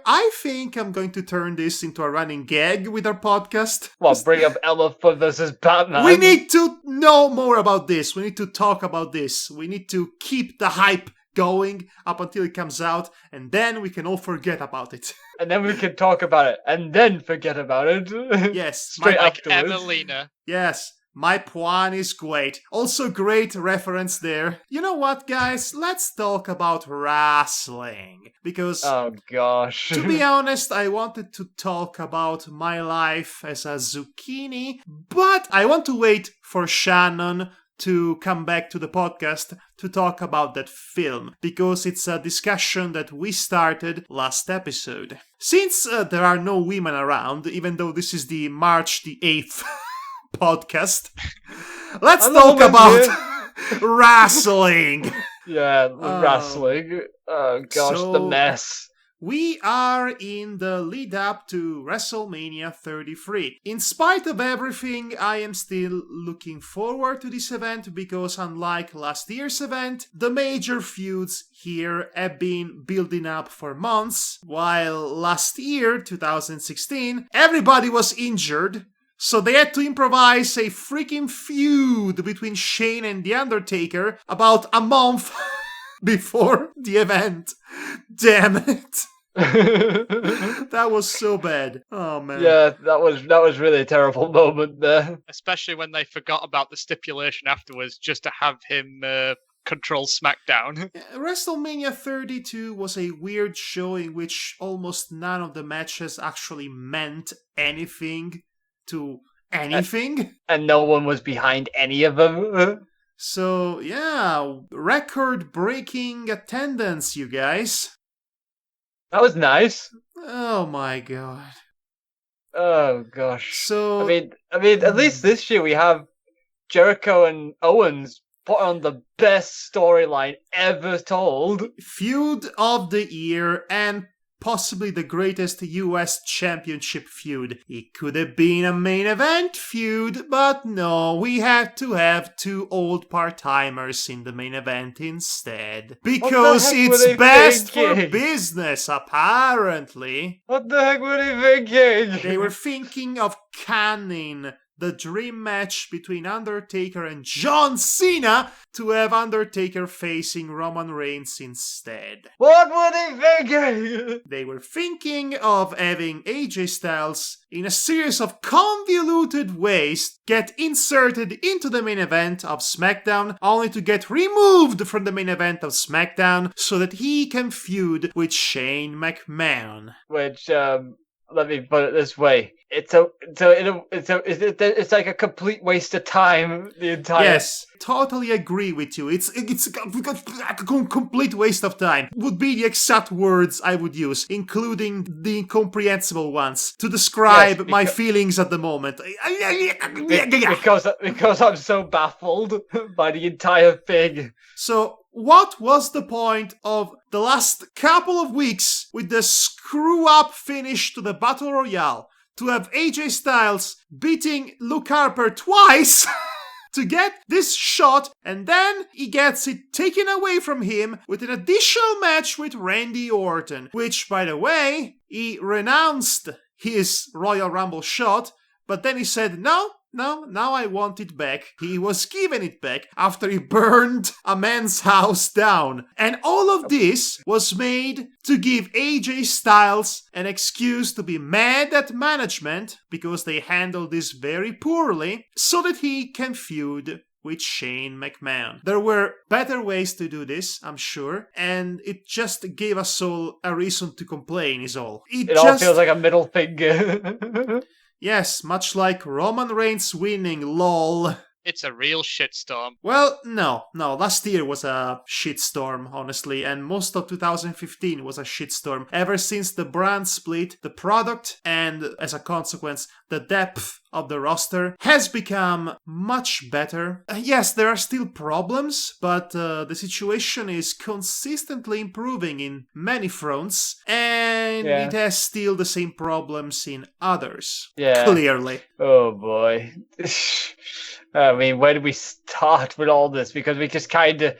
I think I'm going to turn this into a running gag with our podcast. Well, bring up Elmer Fudd versus Batman. We need to know more about this. We need to talk about this. We need to keep the hype going up until it comes out, and then we can all forget about it. And then we can talk about it, and then forget about it. Yes. Straight like afterwards. Evelina. Yes. My Puan is great. Also great reference there. You know what, guys? Let's talk about wrestling. Because, oh gosh. to be honest, I wanted to talk about my life as a zucchini, but I want to wait for Shannon to come back to the podcast to talk about that film, because it's a discussion that we started last episode. Since there are no women around, even though this is the March the 8th podcast, let's talk about wrestling. Yeah, wrestling. Oh gosh, the mess. We are in the lead up to WrestleMania 33. In spite of everything, I am still looking forward to this event because unlike last year's event, the major feuds here have been building up for months, while last year, 2016, everybody was injured. So they had to improvise a freaking feud between Shane and The Undertaker about a month before the event. Damn it. That was so bad. Oh man. Yeah, that was really a terrible moment there. Especially when they forgot about the stipulation afterwards just to have him control SmackDown. WrestleMania 32 was a weird show in which almost none of the matches actually meant anything to anything. And no one was behind any of them. So, yeah, record-breaking attendance, you guys. That was nice. Oh my god. Oh gosh. So I mean, at least this year we have Jericho and Owens put on the best storyline ever told. Feud of the year and possibly the greatest US Championship feud. It could have been a main event feud, but no, we had to have two old part-timers in the main event instead. Because it's best for business, apparently. What the heck were they thinking? They were thinking of canning the dream match between Undertaker and John Cena to have Undertaker facing Roman Reigns instead. What were they thinking? They were thinking of having AJ Styles, in a series of convoluted ways, get inserted into the main event of SmackDown, only to get removed from the main event of SmackDown so that he can feud with Shane McMahon. Which, let me put it this way. It's like a complete waste of time. The entire. Yes, totally agree with you. It's a complete waste of time. Would be the exact words I would use, including the incomprehensible ones, to describe my feelings at the moment. Because I'm so baffled by the entire thing. So, what was the point of the last couple of weeks with the screw-up finish to the Battle Royale? To have AJ Styles beating Luke Harper twice to get this shot, and then he gets it taken away from him with an additional match with Randy Orton, which, by the way, he renounced his Royal Rumble shot, but then he said, no, now I want it back. He was given it back after he burned a man's house down. And all of this was made to give AJ Styles an excuse to be mad at management because they handled this very poorly so that he can feud with Shane McMahon. There were better ways to do this, I'm sure, and it just gave us all a reason to complain is all. It all feels like a middle finger. Yes, much like Roman Reigns winning, lol. It's a real shitstorm. Well, no. Last year was a shitstorm, honestly, and most of 2015 was a shitstorm. Ever since the brand split, the product, and as a consequence, the depth of the roster has become much better. Yes, there are still problems, but the situation is consistently improving in many fronts, and it has still the same problems in others. Yeah. Clearly. Oh boy. I mean, where did we start with all this? Because we just kind of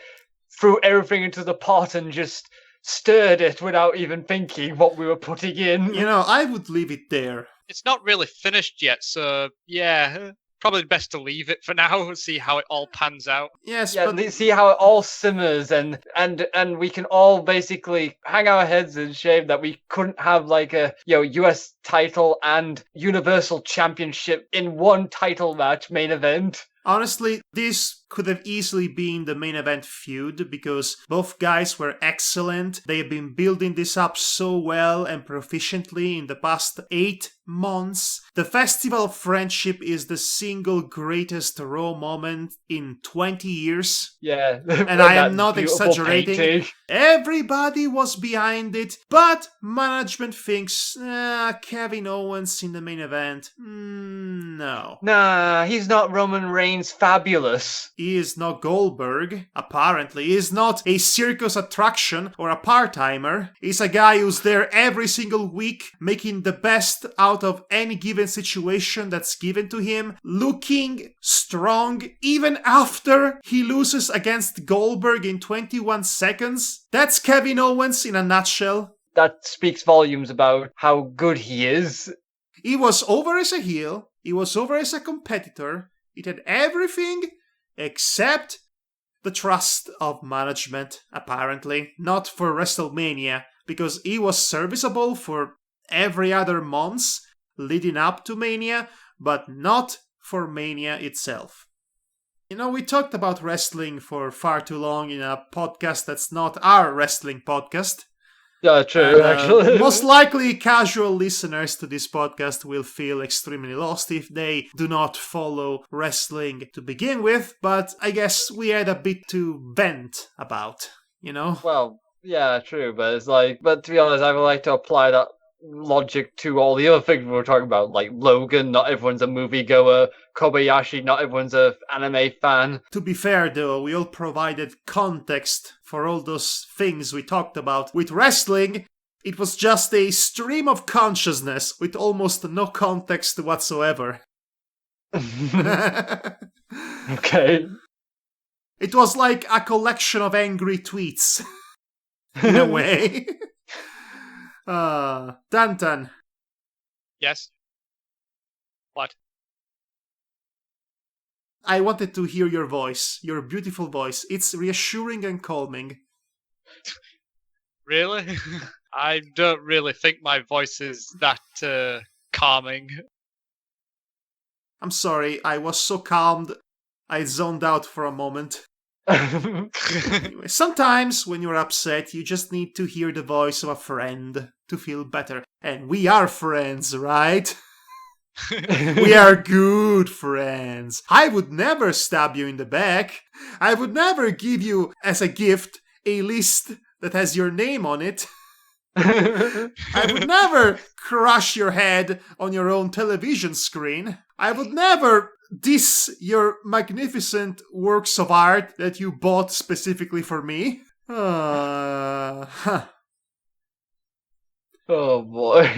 threw everything into the pot and just stirred it without even thinking what we were putting in. You know, I would leave it there. It's not really finished yet, so yeah, probably best to leave it for now and see how it all pans out. Yes, yeah, but see how it all simmers, and we can all basically hang our heads in shame that we couldn't have like a US title and Universal Championship in one title match main event. honestly, this could have easily been the main event feud because both guys were excellent. They have been building this up so well and proficiently in the past 8 months. The Festival of Friendship is the single greatest Raw moment in 20 years. Yeah. And I am not exaggerating. Painting. Everybody was behind it, but management thinks, Kevin Owens in the main event. No. Nah, he's not Roman Reigns fabulous. He is not Goldberg, apparently. He is not a circus attraction or a part-timer. He's a guy who's there every single week, making the best out of any given situation that's given to him, looking strong even after he loses against Goldberg in 21 seconds. That's Kevin Owens in a nutshell. That speaks volumes about how good he is. He was over as a heel. He was over as a competitor. It had everything except the trust of management, apparently. Not for Wrestlemania, because he was serviceable for every other months leading up to Mania, but not for Mania itself. You know, we talked about wrestling for far too long in a podcast that's not our wrestling podcast. Yeah, true, actually. Most likely, casual listeners to this podcast will feel extremely lost if they do not follow wrestling to begin with, but I guess we had a bit to vent about, you know? Well, yeah, true, but it's like, but to be honest, I would like to apply that logic to all the other things we were talking about, like Logan, not everyone's a moviegoer, Kobayashi, not everyone's an anime fan. To be fair though, we all provided context for all those things we talked about. With wrestling, it was just a stream of consciousness with almost no context whatsoever. Okay. It was like a collection of angry tweets, in a way. Dantan. Yes? What? I wanted to hear your voice, your beautiful voice. It's reassuring and calming. Really? I don't really think my voice is that calming. I'm sorry, I was so calmed, I zoned out for a moment. Anyway, sometimes when you're upset, you just need to hear the voice of a friend to feel better. And we are friends, right? We are good friends. I would never stab you in the back. I would never give you as a gift a list that has your name on it. I would never crush your head on your own television screen. I would never diss your magnificent works of art that you bought specifically for me. Oh boy.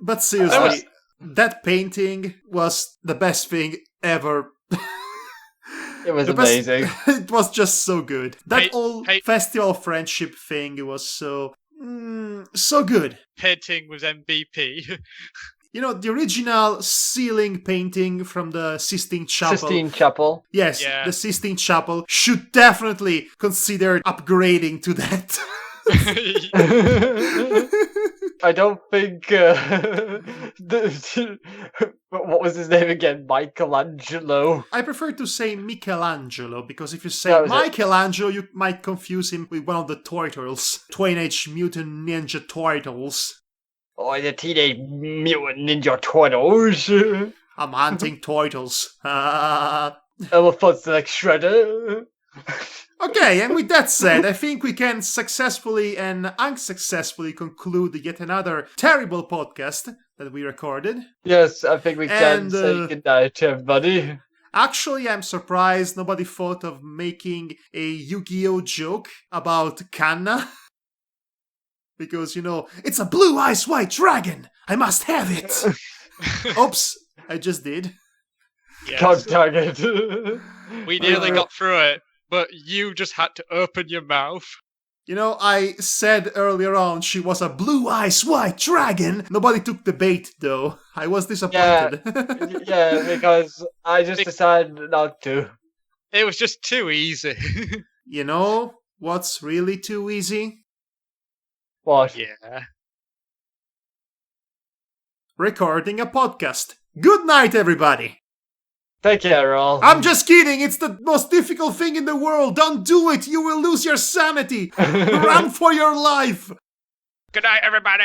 But seriously, that painting was the best thing ever. It was amazing. It was just so good. That whole Festival of Friendship thing was so good. Painting was MVP. You know, the original ceiling painting from the Sistine Chapel. Sistine Chapel? Yes, yeah. The Sistine Chapel should definitely consider upgrading to that. I don't think... what was his name again? Michelangelo? I prefer to say Michelangelo, because if you say Michelangelo, you might confuse him with one of the Turtles. Teenage Mutant Ninja Turtles. Oh, the Teenage Mutant Ninja Turtles. I'm hunting turtles. Elmer Fudd's the next shredder. Okay, and with that said, I think we can successfully and unsuccessfully conclude yet another terrible podcast that we recorded. Yes, I think we can say goodnight to everybody. Actually, I'm surprised nobody thought of making a Yu-Gi-Oh! Joke about Kanna. Because, you know, it's a blue eyes white dragon! I must have it! Oops, I just did. Yes. God dang it. We nearly got through it, but you just had to open your mouth. You know, I said earlier on she was a blue eyes white dragon. Nobody took the bait, though. I was disappointed. Yeah, because I just decided not to. It was just too easy. You know what's really too easy? What? Yeah. Recording a podcast. Good night, everybody. Take care, all. I'm just kidding. It's the most difficult thing in the world. Don't do it. You will lose your sanity. Run for your life. Good night, everybody.